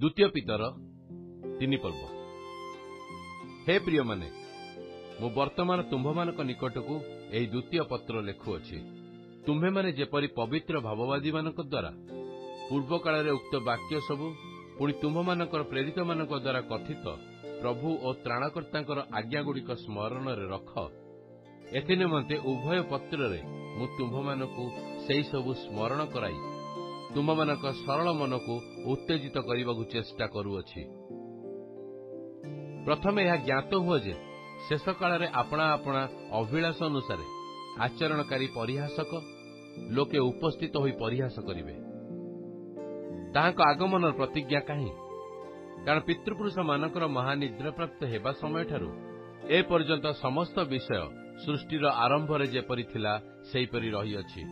द्वितीय पीतर 3 पर्व। हे प्रिय माने, मु वर्तमान तुम्भमान निकट को यही द्वितीय पत्र लिखुअछि। तुम्भे माने जेपरि पवित्र भाववादी मानक द्वारा पूर्व काल उक्त वाक्य सबु पुणी तुम्भमानकर प्रेरित मानक द्वारा कथित प्रभु और त्राणकर्तांकर आज्ञागुड़िक स्मरण रे रख। एथि निमंते उभय पत्र रे मु तुम्भमानकु सेही सबु स्मरण कराई तुम्भमानक सरल मन को उत्तेजित करने चेष्टा करुअछि। प्रथमे यह ज्ञात हुआ जे शेष काल आपणा आपणा अभिलाष अनुसार आचरणकारी परिहासक लोके उपस्थित होई परिहास करिवे। ताहाक आगमन प्रतिज्ञा कहीं कारण पितृपुरुष मानकर महानिद्रा प्राप्त हेबा समय ठारू ए पर्यंत समस्त विषय सृष्टिर आरंभ रे जेपरि थिला सेहीपरि रही अछि।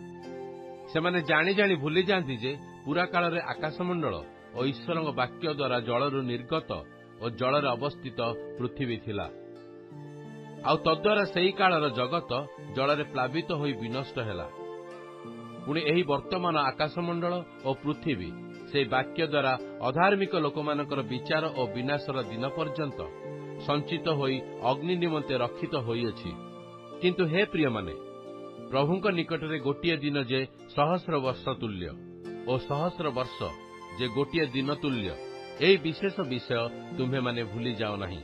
सेमाने जानी जानी भूली जाती जे पूरा काल रे आकाशमंडल और ईश्वर वाक्य द्वारा जलरू निर्गत और जल अवस्थित पृथ्वी थिला। आउ तद्वारा सेही कालर जगत जल प्लावित होई विनष्ट हैला। पुणी एही वर्तमान आकाशमंडल और पृथ्वी से वाक्य द्वारा अधार्मिक लोकमानकर विचार और विनाशर दिन पर्यंत संचित होई अग्नि निमंते रक्षित होइअछि। किंतु हे प्रिय माने, प्रभुंक निकटरे गोटिए दिन जे सहस्र वर्ष तुल्य और सहस्र वर्ष जे गोटिए दिन तुल्य, एही विशेष विषय तुम्हे माने भूली जाओ नहीं।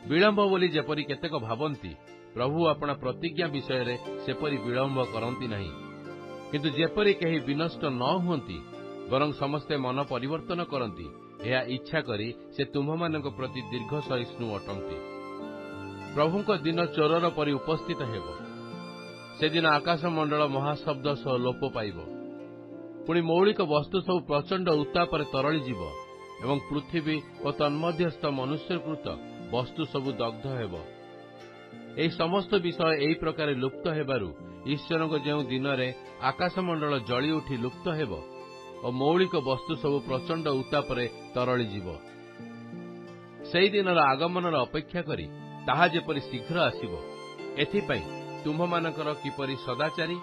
विलंब बोली जेपरि केतेक भावंती, प्रभु अपना प्रतिज्ञा विषय रे सेपरि विलंब करंती नहीं। किंतु जेपरि केही विनष्ट न हुंती बरं समस्ते मन परिवर्तन करंती, यह इच्छा करी से तुम्भमानक प्रति दीर्घ सहिष्णु अटंती। प्रभुंक दिन चोरर परि उपस्थित हेब। से दिन आकाशमंडल महाशब्द सह लोप पाइब। पुणी मौलिक वस्तु सब प्रचंड उत्तापर तरली जीव एवं पृथ्वी और तन्मध्यस्थ मनुष्यकृत वस्तु सब दग्ध हेब। एही समस्त विषय एही प्रकार लुप्त हेबारु ईश्वर जो दिन में आकाशमंडल जली उठी लुप्त हेब और मौलिक वस्तु सब प्रचंड उत्तापर तरली जीव। सेही दिनर आगमनर अपेक्षा करी ताहा जेपरि शीघ्र आसिब, एथिपाई तुम्भमानकर किपरि सदाचारी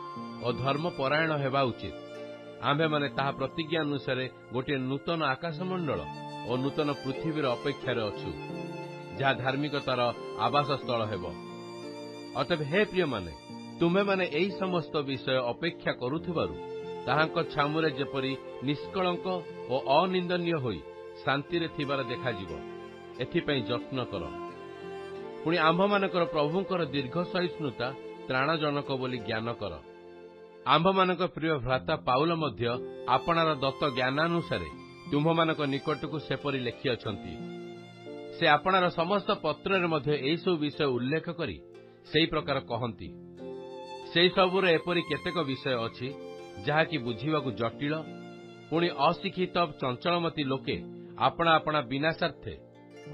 और धर्मपरायण हेबा उचित। आम्भे माने ताहा प्रतिज्ञा अनुसार गोटे नूतन आकाशमंडल और नूतन पृथ्वीर अपेक्षार अछु, जहाँ धार्मिकतार आवास स्थल हेब। अतएव हे प्रिय माने, तुम्हे माने एही समस्त विषय अपेक्षा करुथिबारु ताहांक छामुरे जेपरि निष्कलंक और अनिंदनीय होई शांति रे थिबार देखाजिब, एथिपाई यत्न कर। पुणी आम्भमानकर प्रभुंकर दीर्घ सहिष्णुता त्राणजनक बोली ज्ञान कर। आम्भमानक प्रिय भ्राता पाउल मध्य आपणार दत्त ज्ञानानुसारे तुम्भमानक निकट को सेपरि लेखि अछंती। से आपणार समस्त पत्र रे मध्य एही सब विषय उल्लेख करी सेही प्रकार कहंती। सेही सबुर एपरि केतेक विषय अछि जहा कि बुझिबाकु जटिल। पुणी अशिक्षित चंचलमती लोके आपणा आपणा विनाशार्थे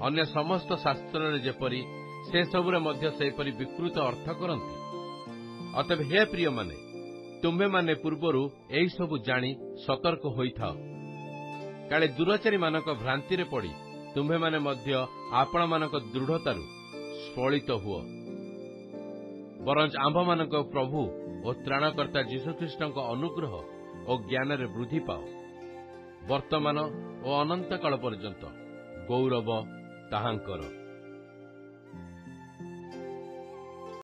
अन्य समस्त शास्त्र रे जेपरि से सबुरे मध्य सेपरि विकृत अर्थ करंती। अतएव हे प्रिय माने, तुम्हे माने पूर्वरु एही सबु जानी सतर्क होइथाओ, काले दुराचारी मानक भ्रांति रे पड़ी तुम्हे माने मध्य आपण मानक दृढ़तारु स्फलित हुओ। बरंच आम्भ मानक प्रभु और त्राणकर्ता जीशुख्रीष्टक अनुग्रह और ज्ञान रे वृद्धि पाओ। वर्तमान और अनंत काल पर्यंत गौरव ताहांकर।